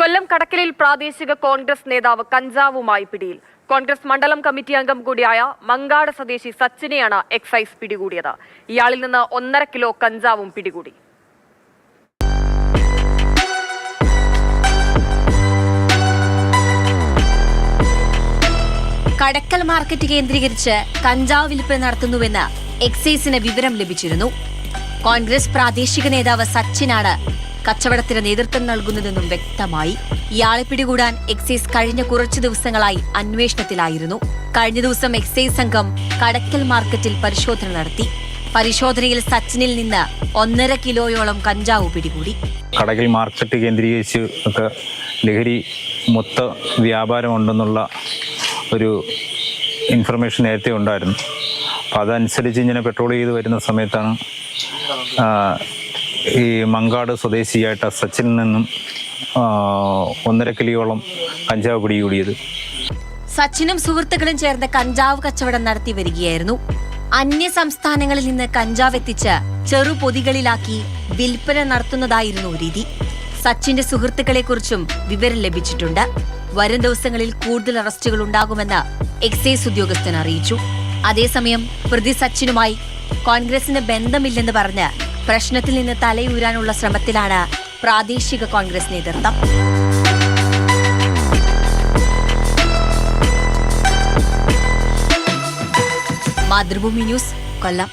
കൊല്ലം കടക്കലിൽ പ്രാദേശിക കോൺഗ്രസ് നേതാവ് കഞ്ചാവുമായി പിടിയിൽ. കോൺഗ്രസ് മണ്ഡലം കമ്മിറ്റി അംഗം കൂടിയായ മങ്കാട് സ്വദേശി സച്ചിനെയാണ് എക്സൈസ് പിടികൂടിയത്. ഇയാളിൽ നിന്ന് 1.5 കിലോ കഞ്ചാവും പിടികൂടി. കടക്കൽ മാർക്കറ്റ് കേന്ദ്രീകരിച്ച് കഞ്ചാവ് വിൽപ്പന നടത്തുന്നുവെന്ന് എക്സൈസിന് വിവരം ലഭിച്ചിരുന്നു. കോൺഗ്രസ് പ്രാദേശിക നേതാവ് സച്ചിനാണ് കച്ചവടത്തിന് നേതൃത്വം നൽകുന്നതെന്നും വ്യക്തമായി. ഇയാളെ പിടികൂടാൻ എക്സൈസ് കഴിഞ്ഞ കുറച്ചു ദിവസങ്ങളായി അന്വേഷണത്തിലായിരുന്നു. കഴിഞ്ഞ ദിവസം എക്സൈസ് സംഘം കടക്കൽ മാർക്കറ്റിൽ പരിശോധന നടത്തി. പരിശോധനയിൽ സച്ചിനിൽ നിന്ന് 1.5 കിലോയോളം കഞ്ചാവ് പിടികൂടി. കടക്കൽ മാർക്കറ്റ് കേന്ദ്രീകരിച്ച് ഒക്കെ ലഹരി മൊത്ത വ്യാപാരമുണ്ടെന്നുള്ള ഒരു ഇൻഫർമേഷൻ നേരത്തെ ഉണ്ടായിരുന്നു. അപ്പം അതനുസരിച്ച് ഇങ്ങനെ പെട്രോൾ ചെയ്ത് വരുന്ന സമയത്താണ് ഈ മങ്കാട് സ്വദേശിയായിട്ട് സച്ചിനിൽ നിന്നും 1.5 കിലോയോളം കഞ്ചാവ് പിടികൂടിയത്. സച്ചിനും സുഹൃത്തുക്കളും ചേർന്ന് കഞ്ചാവ് കച്ചവടം നടത്തി വരികയായിരുന്നു. അന്യ സംസ്ഥാനങ്ങളിൽ നിന്ന് കഞ്ചാവ് എത്തിച്ച് ചെറുപൊതികളിലാക്കി വിൽപ്പന നടത്തുന്നതായിരുന്നു രീതി. സച്ചിന്റെ സുഹൃത്തുക്കളെക്കുറിച്ചും വിവരം ലഭിച്ചിട്ടുണ്ട്. വരും ദിവസങ്ങളിൽ കൂടുതൽ അറസ്റ്റുകൾ ഉണ്ടാകുമെന്ന് എക്സൈസ് ഉദ്യോഗസ്ഥൻ അറിയിച്ചു. അതേസമയം പ്രതി സച്ചിനുമായി കോൺഗ്രസിന് ബന്ധമില്ലെന്ന് പറഞ്ഞ് പ്രശ്നത്തിൽ നിന്ന് തലയൂരാനുള്ള ശ്രമത്തിലാണ് പ്രാദേശിക കോൺഗ്രസ് നേതൃത്വം. മാതൃഭൂമി ന്യൂസ്, കൊല്ലം.